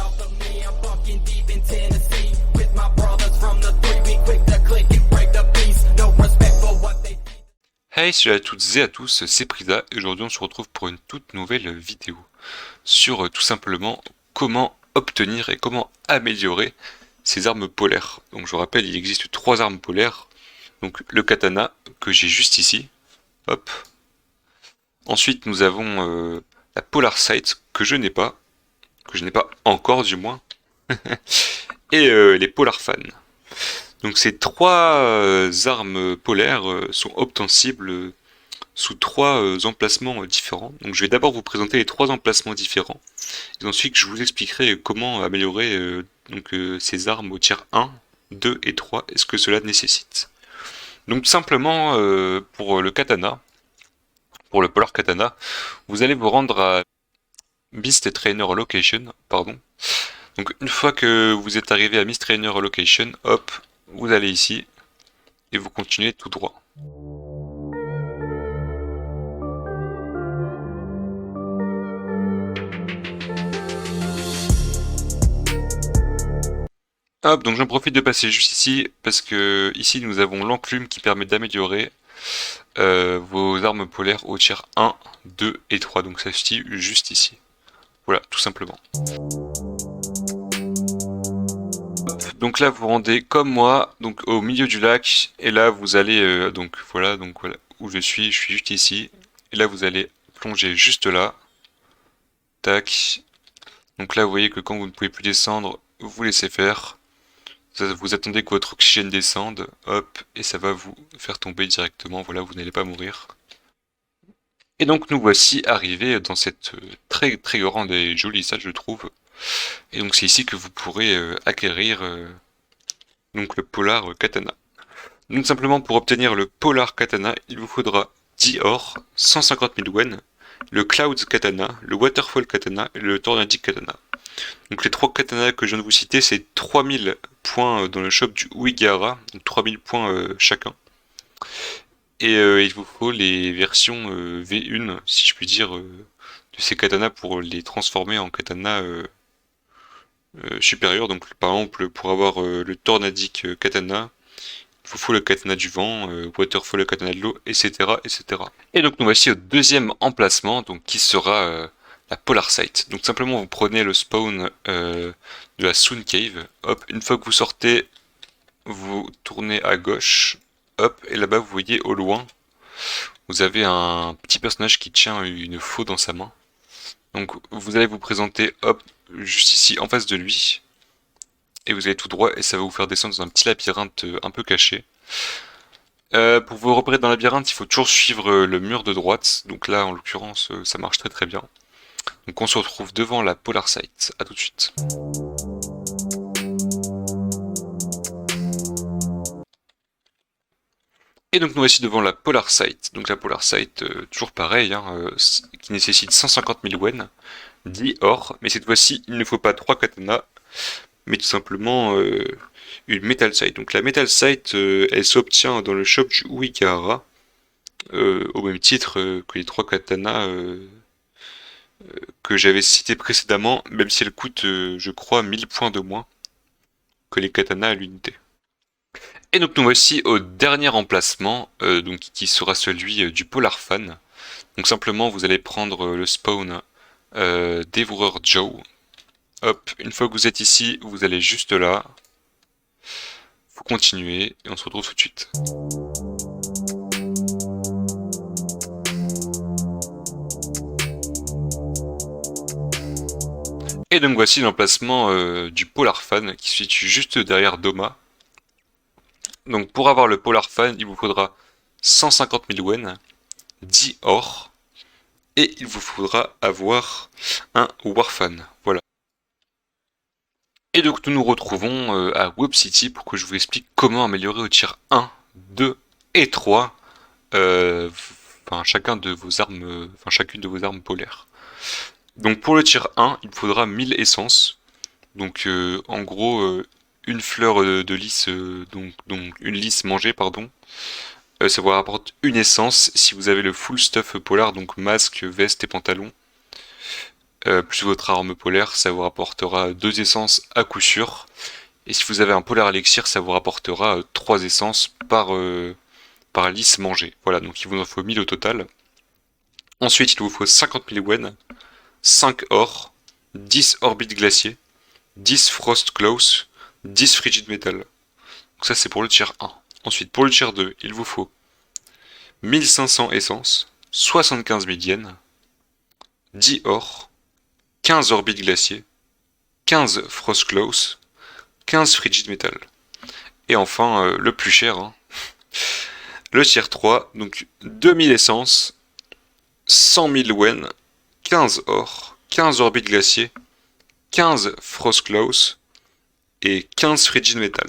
south of me, I'm fucking deep in Tennessee. With my brothers from the three, we quick to click and break the peace. No respect for what they. Hey, salut à toutes et à tous, c'est Prida et aujourd'hui on se retrouve pour une toute nouvelle vidéo sur tout simplement comment obtenir et comment améliorer ces armes polaires. Donc je vous rappelle, il existe 3 armes polaires. Donc le katana que j'ai juste ici, hop. Ensuite nous avons la Polar Sight que je n'ai pas encore du moins, et les Polar Fan. Donc ces 3 armes polaires sont obtensibles sous 3 emplacements différents. Donc je vais d'abord vous présenter les 3 emplacements différents, et ensuite je vous expliquerai comment améliorer ces armes au tiers 1, 2 et 3 et ce que cela nécessite. Donc tout simplement pour le katana, pour le Polar Katana, vous allez vous rendre à Mist Trainer Location, pardon. Donc une fois que vous êtes arrivé à Mist Trainer Location, hop, vous allez ici et vous continuez tout droit. Hop, donc j'en profite de passer juste ici parce que ici nous avons l'enclume qui permet d'améliorer vos armes polaires au tiers 1, 2 et 3. Donc ça se situe juste ici. Voilà, tout simplement. Donc là vous rendez comme moi, donc au milieu du lac, et là vous allez donc voilà où je suis juste ici, et là vous allez plonger juste là, tac. Donc là vous voyez que quand vous ne pouvez plus descendre, vous laissez faire, vous attendez que votre oxygène descende, hop, et ça va vous faire tomber directement, voilà, vous n'allez pas mourir. Et donc nous voici arrivés dans cette très très grande et jolie salle, je trouve. Et donc c'est ici que vous pourrez acquérir donc le Polar Katana. Donc simplement pour obtenir le Polar Katana, il vous faudra 10 or, 150 000 wen, le Cloud Katana, le Waterfall Katana et le Tornadic Katana. Donc les 3 katanas que je viens de vous citer, c'est 3000 points dans le shop du Uigara, donc 3000 points chacun. Et il vous faut les versions V1, si je puis dire, de ces katanas pour les transformer en katana supérieur. Donc par exemple, pour avoir le Tornadic Katana, il vous faut le katana du vent, Waterfall le katana de l'eau, etc., etc. Et donc nous voici au deuxième emplacement, donc qui sera la Polar Sight. Donc simplement vous prenez le spawn de la Soon Cave, hop, une fois que vous sortez, vous tournez à gauche, hop, et là-bas vous voyez au loin, vous avez un petit personnage qui tient une faux dans sa main. Donc vous allez vous présenter, hop, juste ici en face de lui, et vous allez tout droit et ça va vous faire descendre dans un petit labyrinthe un peu caché. Pour vous repérer dans le labyrinthe, il faut toujours suivre le mur de droite, donc là en l'occurrence ça marche très très bien. Donc on se retrouve devant la Polar Sight, à tout de suite. Et donc nous voici devant la Polar Sight. Donc la Polar Sight, toujours pareil, qui nécessite 150 000 wen, 10 or, mais cette fois-ci il ne faut pas 3 katanas, mais tout simplement une Metal Sight. Donc la Metal Sight, elle s'obtient dans le shop du Uigara, au même titre que les 3 katanas que j'avais cités précédemment, même si elle coûte, je crois, 1000 points de moins que les katanas à l'unité. Et donc nous voici au dernier emplacement, donc qui sera celui du Polar Fan. Donc simplement vous allez prendre le spawn Dévoreur Joe. Hop, une fois que vous êtes ici, vous allez juste là. Vous continuez et on se retrouve tout de suite. Et donc voici l'emplacement du Polar Fan qui se situe juste derrière Doma. Donc pour avoir le Polar Fan, il vous faudra 150 000 wen, 10 or, et il vous faudra avoir un Warfan. Voilà. Et donc nous nous retrouvons à Web City pour que je vous explique comment améliorer au tir 1, 2 et 3 chacune de vos armes polaires. Donc pour le tir 1, il faudra 1000 essences. Donc en gros une fleur de lys, donc une lys mangée, pardon. Ça vous rapporte une essence si vous avez le full stuff polar, donc masque, veste et pantalon. plus votre arme polaire, ça vous rapportera 2 essences à coup sûr. Et si vous avez un polaire élixir, ça vous rapportera 3 essences par lys mangée. Voilà, donc il vous en faut 1000 au total. Ensuite, il vous faut 50 000 wen, 5 or, 10 orbites glacier, 10 frost claws, 10 frigid metal. Donc ça c'est pour le tier 1. Ensuite, pour le tier 2, il vous faut 1500 essences, 75 000 yens, 10 or, 15 orbites glacier, 15 frost claws, 15 frigid metal. Et enfin, le plus cher, hein, le tier 3, donc 2000 essences, 100 000 wen, 15 or, 15 orbites glacier, 15 frost claws et 15 frigid metal.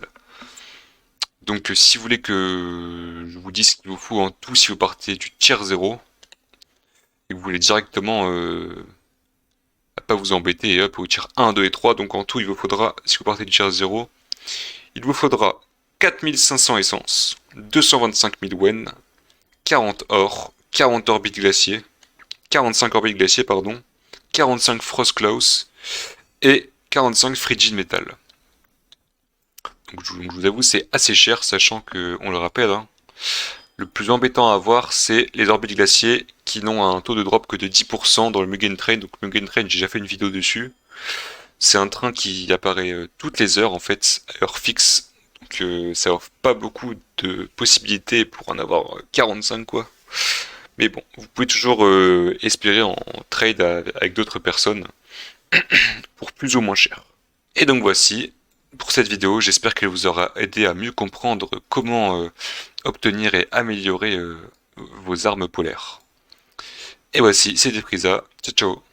Donc si vous voulez que je vous dise ce qu'il vous faut en tout si vous partez du tier 0 et que vous voulez directement pas vous embêter et hop au tier 1, 2 et 3, donc en tout il vous faudra, si vous partez du tier 0, il vous faudra 4500 essences, 225 000 wen, 40 or, 40 orbites glacier, 45 orbites glacier pardon, 45 frost claws et 45 frigid metal. Donc je vous avoue c'est assez cher, sachant que, on le rappelle, hein, le plus embêtant à avoir c'est les orbites glaciers qui n'ont un taux de drop que de 10% dans le Mugen Train. Donc Mugen Train, j'ai déjà fait une vidéo dessus. C'est un train qui apparaît toutes les heures en fait, à heure fixe. Donc ça offre pas beaucoup de possibilités pour en avoir 45 quoi. Mais bon, vous pouvez toujours espérer en trade avec d'autres personnes pour plus ou moins cher. Et donc voici pour cette vidéo, j'espère qu'elle vous aura aidé à mieux comprendre comment obtenir et améliorer vos armes polaires. Et voici, c'était Prisa. Ciao ciao.